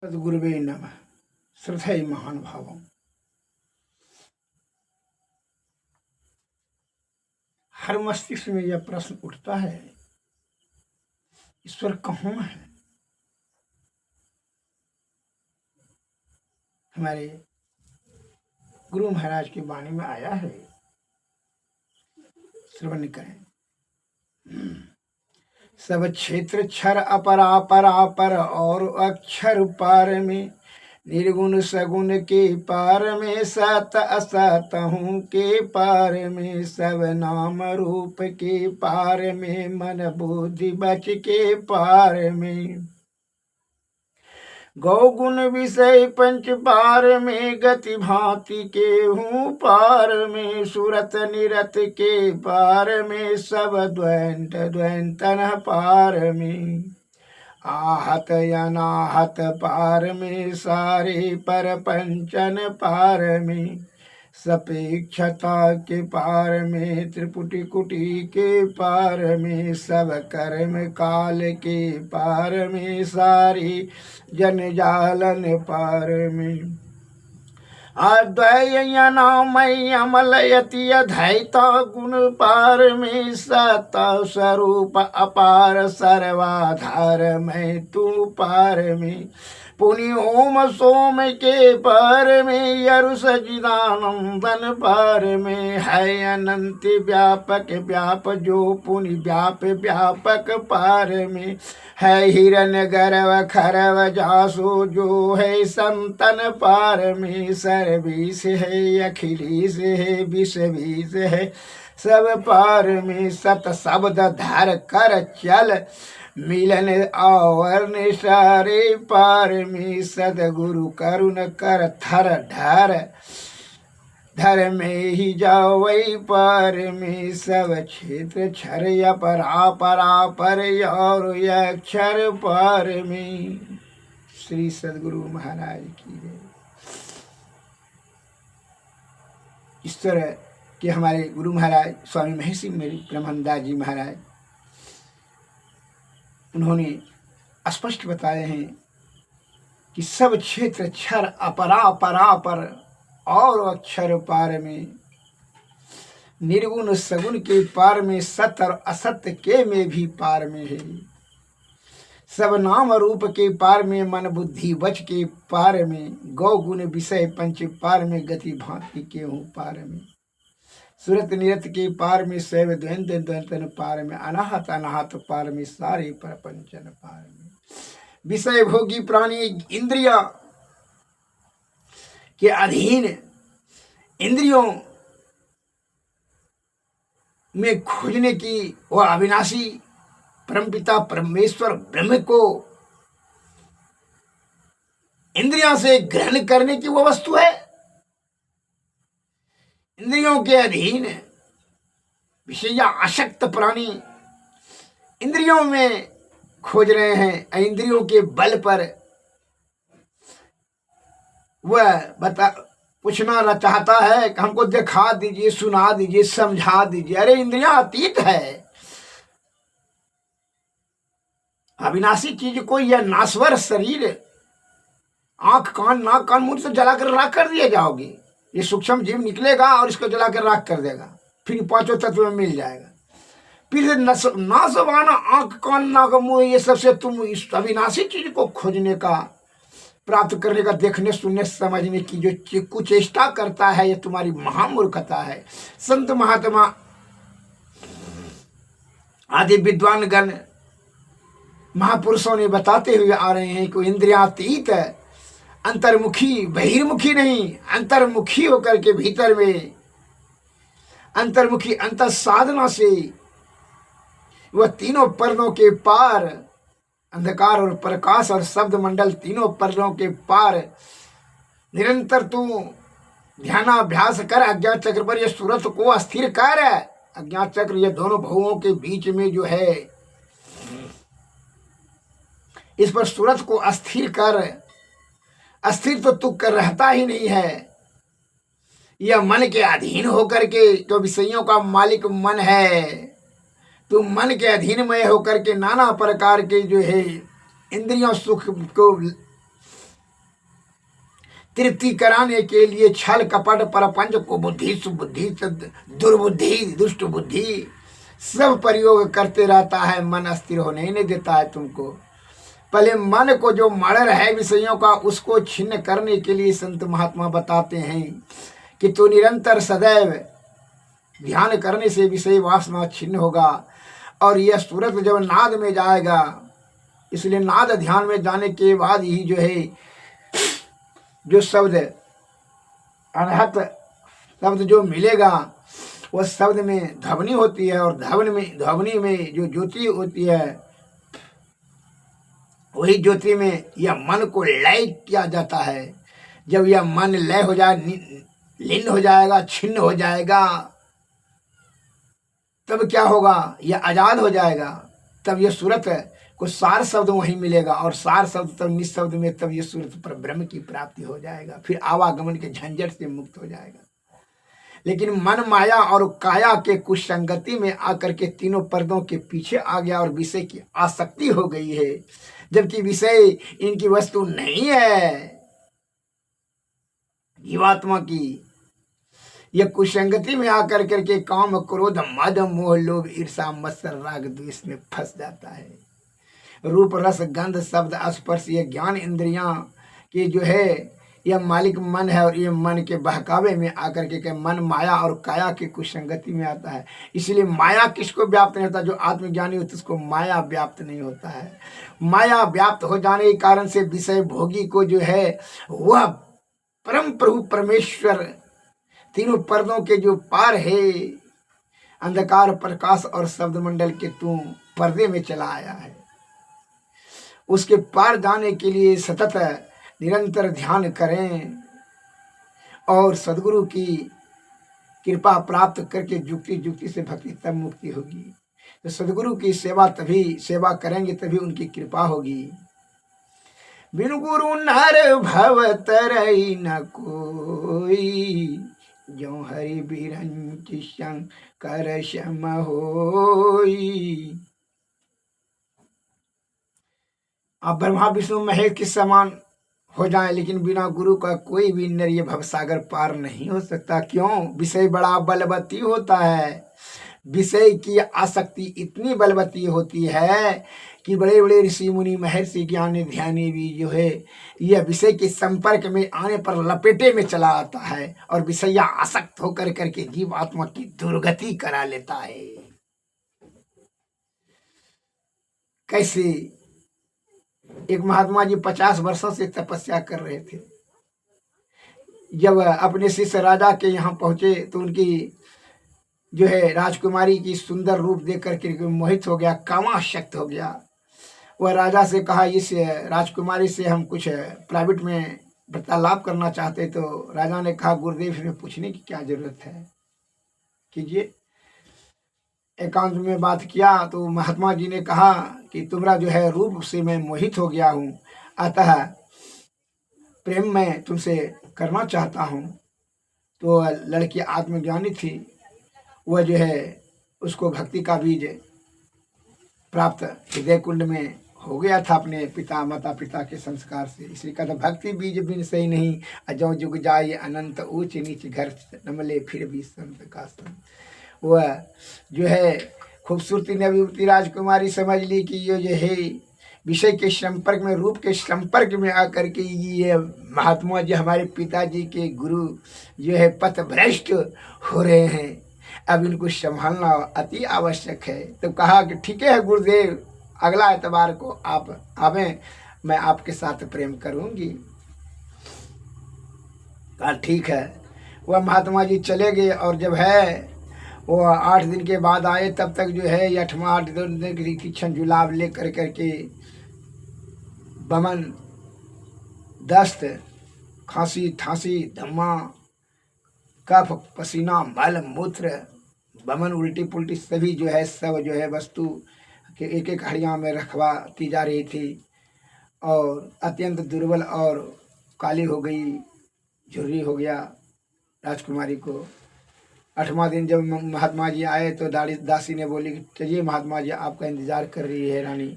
सद्गुरुवे नमः। श्रद्धेय महानुभावों, हर मस्तिष्क में यह प्रश्न उठता है, ईश्वर कहाँ है? हमारे गुरु महाराज की वाणी में आया है, श्रवण करें। सब क्षेत्र क्षर अपरापर और अक्षर पार में, निर्गुण सगुण के पार में, सत असत हूँ के पार में, सब नाम रूप के पार में, मन बुद्धि बच के पार में, गौगुण विषय पंच पार में, गति भांति के हूँ पार में, सुरत निरत के पार में, सब द्वैत द्वैतन पार में, आहत अनाहत पार में, सारे परपंचन पार में, सपेक्षता के पार में, त्रिपुटी कुटी के पार में, सब कर्म काल के पार में, सारी जनजालन पार में, अद्वयनामय अमलयति अधैता गुण पार में, सता स्वरूप अपार सर्वाधार में, तू पार में, पुनि ओम सोम के पार में, यरु सजिदानंदन पार में, है अनंत व्यापक व्याप जो पुनि व्याप व्यापक पार में, है हिरण्य गर्भ खरव जासो जो है संतन पार में, सर्वीस है अखिलेश है विष बीस है सब पार में, सत शब्द धर कर चल मिलन और निसारे पार में, सदगुरु करुण कर थर ढर धर में ही जाओ वही पार में, सब क्षेत्र क्षर अपरापर और अक्षर पार में। श्री सदगुरु महाराज की जय। इस तरह के हमारे गुरु महाराज स्वामी महर्षि ब्रह्मदास जी महाराज, उन्होंने स्पष्ट बताए हैं कि सब क्षेत्र क्षर अपरापर और अक्षर पार में, निर्गुण सगुण के पार में, सत्य और असत्य के में भी पार में है, सब नाम रूप के पार में, मन बुद्धि वच के पार में, गौ गुण विषय पंच पार में, गति भांति के हूँ पार में, सुरत निरत के पार में, शैव द्वैत द्वैतन पार में, अनाहत अनाहत पार में, सारे प्रपंचन पार में, विषय भोगी प्राणी इंद्रिया के अधीन इंद्रियों में खोजने की वह अविनाशी परमपिता परमेश्वर ब्रह्म को इंद्रियों से ग्रहण करने की वो वस्तु है। इंद्रियों के अधीन विषय आसक्त प्राणी इंद्रियों में खोज रहे हैं, इंद्रियों के बल पर वह पूछना चाहता है कि हमको दिखा दीजिए, सुना दीजिए, समझा दीजिए। अरे इंद्रियां अतीत है, अविनाशी चीज को यह नाश्वर शरीर, आंख कान नाक कान मुंह से जलाकर राख कर दिए जाओगे। ये सूक्ष्म जीव निकलेगा और इसको जलाकर राख कर देगा, फिर पांचों तत्व में मिल जाएगा। फिर नासवाना आंख कान नाक मुंह, ये सबसे तुम इस अविनाशी चीज को खोजने का, प्राप्त करने का, देखने सुनने समझने की जो कुचेष्टा करता है, ये तुम्हारी महामूर्खता है। संत महात्मा आदि विद्वान गण महापुरुषों ने बताते हुए आ रहे हैं कि इंद्रियातीत, अंतर्मुखी बहिर्मुखी नहीं, अंतर्मुखी होकर के भीतर में अंतर्मुखी अंतर साधना से वह तीनों पर्दों के पार, अंधकार और प्रकाश और शब्द मंडल तीनों पर्दों के पार निरंतर तू ध्यानाभ्यास कर। अज्ञात चक्र पर यह सूरत को अस्थिर कर। अज्ञात चक्र ये दोनों भवों के बीच में जो है, इस पर सूरत को अस्थिर कर। अस्थिर तो तू कर रहता ही नहीं है, यह मन के अधीन होकर के, जो विषयों का मालिक मन है, तो मन के अधीन में होकर के नाना प्रकार के जो है इंद्रियों सुख को तृप्ति कराने के लिए छल कपट परपंच को बुद्धि सुबुद्धि दुर्बुद्धि दुष्ट बुद्धि सब प्रयोग करते रहता है। मन अस्थिर होने ही नहीं देता है तुमको। पहले मन को जो मर्डर है विषयों का उसको छिन्न करने के लिए संत महात्मा बताते हैं कि तू निरंतर सदैव ध्यान करने से विषय वासना छिन्न होगा और यह सूरत जब नाद में जाएगा, इसलिए नाद ध्यान में जाने के बाद ही जो है जो शब्द अनहत शब्द जो मिलेगा वह शब्द में ध्वनि होती है और ध्वनि में जो ज्योति होती है वही ज्योति में यह मन को लय किया जाता है। जब यह मन लय हो जाए लीन हो जाएगा छिन्न हो जाएगा तब क्या होगा, यह आजाद हो जाएगा। तब यह सूरत को सार शब्द वहीं मिलेगा और सार शब्द तब निशब्द में तब यह सूरत पर ब्रह्म की प्राप्ति हो जाएगा। फिर आवागमन के झंझट से मुक्त हो जाएगा। लेकिन मन माया और काया के कुसंगति में आकर के तीनों पर्दों के पीछे आ गया और विषय की आसक्ति हो गई है, जबकि विषय इनकी वस्तु नहीं है। जीवात्मा की यह कुसंगति में आकर करके काम क्रोध मद मोह लोभ ईर्षा मत्सर राग द्वेष में फंस जाता है। रूप रस गंध शब्द स्पर्श ये ज्ञान इंद्रियां के जो है यह मालिक मन है और ये मन के बहकावे में आकर के मन माया और काया की कुसंगति में आता है। इसलिए माया किसको व्याप्त नहीं होता, जो आत्मज्ञानी होता है उसको माया व्याप्त नहीं होता है। माया व्याप्त हो जाने के कारण से विषय भोगी को जो है वह परम प्रभु परमेश्वर तीनों पर्दों के जो पार है अंधकार प्रकाश और शब्द मंडल के तू पर्दे में चला आया है। उसके पार जाने के लिए सतत निरंतर ध्यान करें और सदगुरु की कृपा प्राप्त करके जुक्ति से भक्ति तब मुक्ति होगी। तो सदगुरु की सेवा करेंगे तभी उनकी कृपा होगी। बिनु गुरु नर भव तरई न कोई, जो हरि बिरंच शंकर शम होई। आप ब्रह्मा विष्णु महेश के समान हो जाए लेकिन बिना गुरु का कोई भी नर ये भवसागर पार नहीं हो सकता। क्यों? विषय बड़ा बलवती होता है। विषय की आसक्ति इतनी बलवती होती है कि बड़े बड़े ऋषि मुनि महर्षि ज्ञानी ध्यानी भी जो है यह विषय के संपर्क में आने पर लपेटे में चला आता है और विषय आसक्त होकर करके जीव आत्मा की दुर्गति करा लेता है। कैसे? एक महात्मा जी 50 वर्षों से तपस्या कर रहे थे। जब अपने शिष्य राजा के यहाँ पहुंचे तो उनकी जो है राजकुमारी की सुंदर रूप देख करके मोहित हो गया, कामाशक्त हो गया। वह राजा से कहा इस राजकुमारी से हम कुछ प्राइवेट में वार्तालाप करना चाहते। तो राजा ने कहा गुरुदेव में पूछने की क्या जरूरत है, कीजिए। एकांत में बात किया तो महात्मा जी ने कहा कि तुम्हारा जो है रूप से मैं मोहित हो गया हूँ, अतः प्रेम मैं तुमसे करना चाहता हूँ। तो लड़की आत्मज्ञानी थी, वह जो है उसको भक्ति का बीज प्राप्त हृदय कुंड में हो गया था अपने पिता माता पिता के संस्कार से। इसलिए कहता भक्ति बीज बिन सही नहीं, अजो जुग जाए अनंत ऊंच नीच घर नमले फिर भी संत का संत। वह जो है खूबसूरती नवयुवती राजकुमारी समझ ली कि ये जो है विषय के संपर्क में रूप के संपर्क में आकर के ये महात्मा जी हमारे पिताजी के गुरु जो है पथ भ्रष्ट हो रहे हैं, अब इनको संभालना अति आवश्यक है। तो कहा कि ठीक है गुरुदेव, अगला एतवार को आप आवें, मैं आपके साथ प्रेम करूंगी। कहा ठीक है। वह महात्मा जी चले गए और जब है वो 8 दिन के बाद आए तब तक जो है 8वां 8 दिन की क्षण जुलाब ले कर करके बमन दस्त खांसी थांसी धम्मा कफ पसीना मल मूत्र बमन उल्टी पुल्टी सभी जो है सब जो है वस्तु के एक एक हड़िया में रखवाती जा रही थी और अत्यंत दुर्बल और काली हो गई, झुर्री हो गया राजकुमारी को। 8वां दिन जब महात्मा जी आए तो दासी ने बोली कि चलिए महात्मा जी आपका इंतजार कर रही है रानी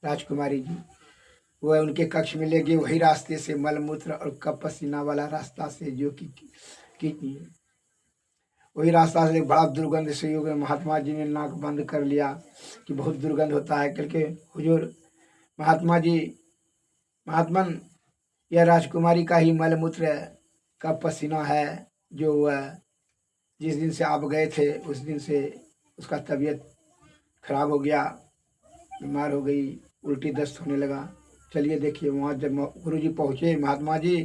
राजकुमारी जी। वह उनके कक्ष में ले गए, वही रास्ते से मलमूत्र और कप पसीना वाला रास्ता से जो कि वही रास्ता से बड़ा दुर्गंध से योग महात्मा जी ने नाक बंद कर लिया कि बहुत दुर्गंध होता है करके। हुजूर महात्मा जी महात्मन यह राजकुमारी का ही मलमूत्र का पसीना है, जो वह जिस दिन से आप गए थे उस दिन से उसका तबीयत खराब हो गया, बीमार हो गई, उल्टी दस्त होने लगा। चलिए देखिए, वहाँ जब गुरु जी पहुँचे, महात्मा जी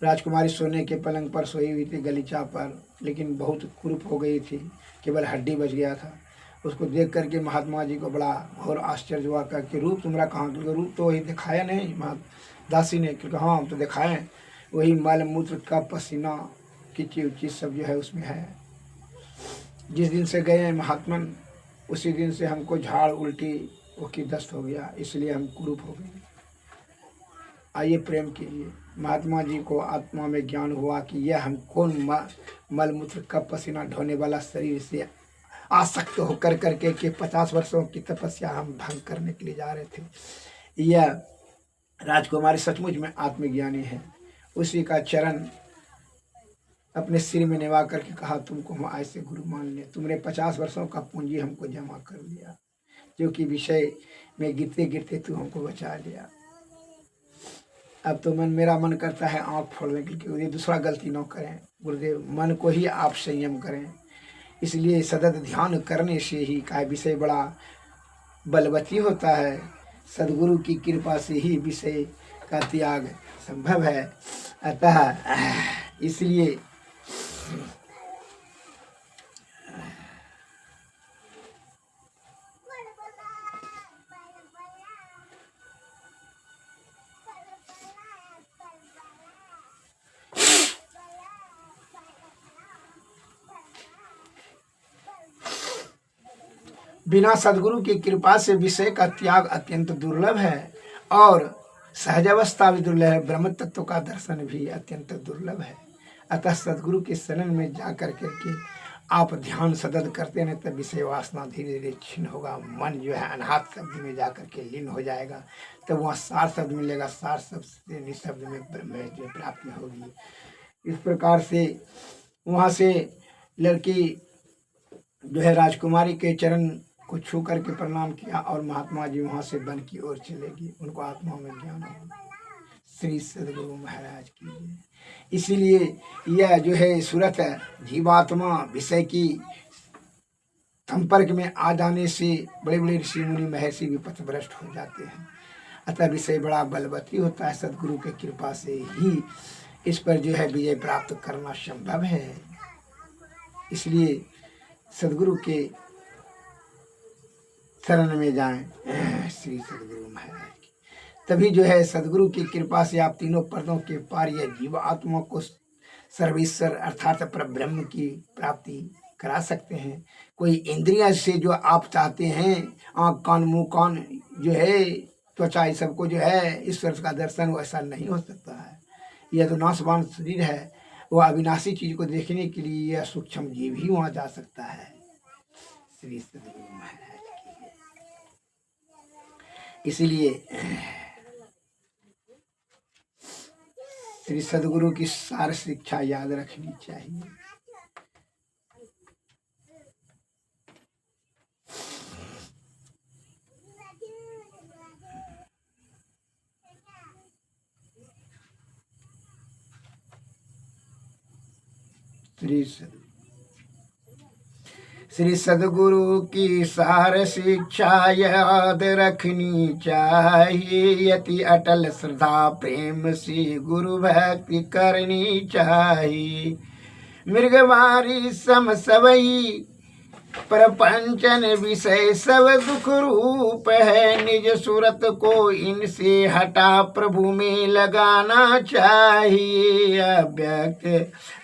राजकुमारी सोने के पलंग पर सोई हुई थी गलीचा पर, लेकिन बहुत कुरूप हो गई थी, केवल हड्डी बच गया था। उसको देख करके महात्मा जी को बड़ा घोर आश्चर्य हुआ कि रूप तुम्हारा कहाँ? क्योंकि रूप तो वही दिखाया नहीं दासी ने, क्योंकि हाँ हम तो दिखाएं, वही मल मूत्र का पसीना किची उची सब जो है उसमें है। जिस दिन से गए महात्मन उसी दिन से हमको झाड़ उल्टी वो की दस्त हो गया, इसलिए हम कुरूप हो गए। आइए प्रेम कीजिए। महात्मा जी को आत्मा में ज्ञान हुआ कि यह हम कौन मलमूत्र का पसीना ढोने वाला शरीर से आसक्त होकर करके कि 50 वर्षों की तपस्या हम भंग करने के लिए जा रहे थे। यह राजकुमारी सचमुच में आत्मज्ञानी है। उसी का चरण अपने सिर में निभा करके कहा, तुमको हम आज से गुरु मान लिया, तुमने 50 वर्षों का पूंजी हमको जमा कर दिया, जो कि विषय में गिरते गिरते तू हमको बचा लिया। अब तो मेरा मन करता है आँख फोड़ने के लिए, दूसरा गलती न करें। गुरुदेव मन को ही आप संयम करें, इसलिए सतत ध्यान करने से ही का विषय बड़ा बलवती होता है। सदगुरु की कृपा से ही विषय का त्याग संभव है। अतः इसलिए बिना सदगुरु की कृपा से विषय का त्याग अत्यंत दुर्लभ है और सहजावस्था भी दुर्लभ है, ब्रह्म तत्व का दर्शन भी अत्यंत दुर्लभ है। अतः सदगुरु के शरण में जा कर के आप ध्यान सतत करते हैं, तब विषय वासना धीरे धीरे क्षीण होगा। मन जो है अनाहत शब्द में जा कर के लीन हो जाएगा, तब वहाँ सार शब्द मिलेगा, सार शब्द से निशब्द में ब्रह्म की प्राप्ति होगी। इस प्रकार से वहाँ से लड़की जो है राजकुमारी के चरण को छू करके प्रणाम किया और महात्मा जी वहाँ से वन की ओर चलेगी। उनको आत्मा में ज्ञान हुआ। श्री सदगुरु महाराज की जय। इसीलिए यह जो है सूरत है, जीवात्मा विषय की संपर्क में आ जाने से बड़े बड़े ऋषि मुनि महर्षि भी पथभ्रष्ट हो जाते हैं। अतः विषय बड़ा बलवती होता है, सदगुरु की कृपा से ही इस पर जो है विजय प्राप्त करना संभव है। इसलिए सदगुरु के शरण में जाएं, श्री सदगुरु महाराज की। तभी जो है सदगुरु की कृपा से आप तीनों पर्दों के पार यह जीव आत्मा को सर्वेश्वर अर्थात परब्रह्म की प्राप्ति करा सकते हैं। कोई इंद्रियां से जो आप चाहते हैं, आँख कान मुँह कान जो है त्वचा ये सबको जो है ईश्वर का दर्शन, वैसा नहीं हो सकता है। यह तो नाशवान शरीर है, वह अविनाशी चीज को देखने के लिए यह सूक्ष्म जीव ही वहाँ जा सकता है। श्री सदगुरु महाराज की। इसीलिए श्री सदगुरु की सार शिक्षा याद रखनी चाहिए। श्री सदगुरु की सार शिक्षा याद रखनी चाहिए। अति अटल श्रद्धा प्रेम से गुरु भक्ति करनी चाहिए। मृगवारी सम सबई प्रपंचन विषय सब दुख रूप है। निज सूरत को इनसे हटा प्रभु में लगाना चाहिए। अव्यक्त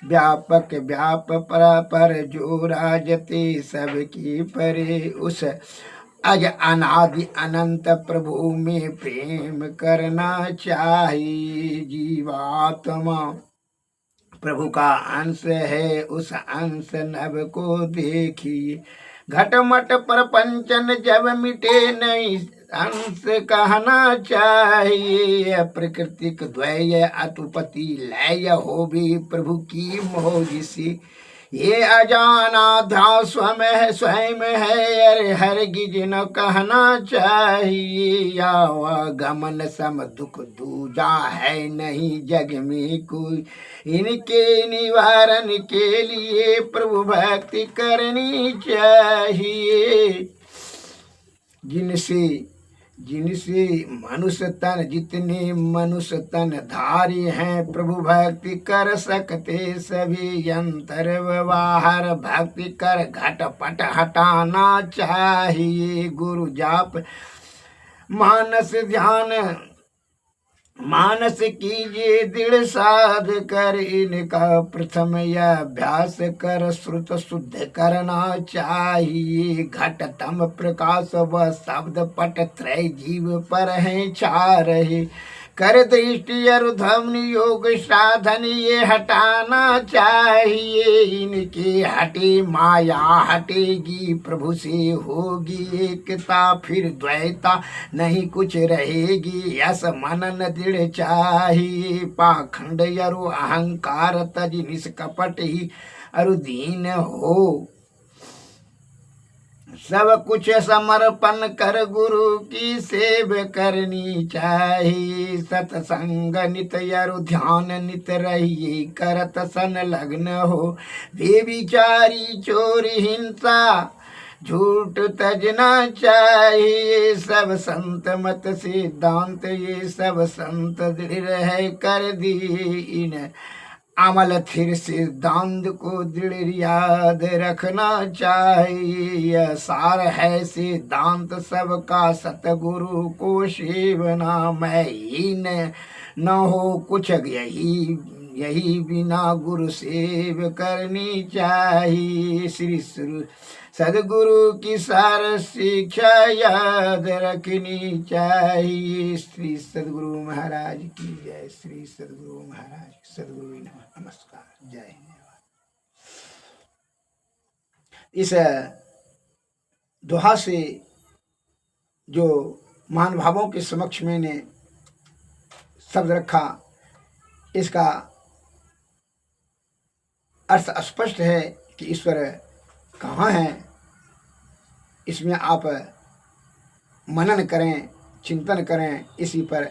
व्यापक व्याप पर जो राजते सबकी परे, उस अज अनादि अनंत प्रभु में प्रेम करना चाहिए। जीवात्मा प्रभु का अंश है, उस अंश नभ को देखिए। घटमट प्रपंचन जब मिटे नहीं अंश कहना चाहिए। प्रकृतिक द्वय अतुपति लय हो भी प्रभु की मौज सी। ये अजाना ध्यान स्वयं है अरे हर गिज न कहना चाहिए। या गमन सम दुख दूजा है नहीं जग में कोई। इनके निवारण के लिए प्रभु भक्ति करनी चाहिए। जिनसे जिनसे मनुष्य तन जितने मनुष्य तन धारी हैं प्रभु भक्ति कर सकते सभी यंत्र व्यवहार। भक्ति कर घटपट हटाना चाहिए। गुरु जाप मानस ध्यान मानस कीजिए दृढ़ साध कर। इनका प्रथम यह अभ्यास कर श्रुत शुद्ध करना चाहिए। घटतम प्रकाश व शब्द पट त्रय जीव पर है छा रहे। कर दृष्टि अरुधम योग साधन ये हटाना चाहिए। इनके हटे माया हटेगी प्रभु से होगी एकता फिर द्वैता नहीं कुछ रहेगी। यस मनन दृढ़ चाहिए। पाखंड अरु अहंकार तज निष्कपट ही अरुदीन हो। सब कुछ समर्पण कर गुरु की सेव करनी चाहिए। सत्संग नित अरु ध्यान नित रहिए करत संलग्न हो। बेविचारी चोरी हिंसा झूठ तजना चाहिए। सब संत मत सिद्धांत ये सब संत दृढ़ है कर दिए। इन अमल थिर सिद्धांत को दृढ़ याद रखना चाहिए। यह सार है सिद्धांत सबका सतगुरु को सेवना। मैं ही न हो कुछ यही बिना गुरु सेव करनी चाहिए। श्री सदगुरु की सार शिक्षा याद रखनी चाहिए। श्री सदगुरु महाराज की जय। श्री सदगुरु महाराज सदगुरु नमस्कार जय। इस दोहा से जो महानुभावों के समक्ष मैंने शब्द रखा इसका अर्थ स्पष्ट है कि ईश्वर कहाँ है। इसमें आप मनन करें चिंतन करें इसी पर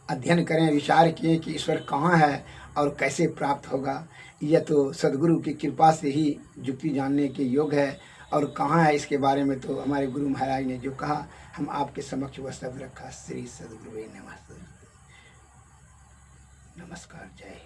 अध्ययन करें विचार किए कि ईश्वर कहाँ है और कैसे प्राप्त होगा। यह तो सदगुरु की कृपा से ही जुक्ति जानने के योग्य है। और कहाँ है इसके बारे में तो हमारे गुरु महाराज ने जो कहा हम आपके समक्ष वह शब्द रखा। श्री सदगुरु नमस्कार जय।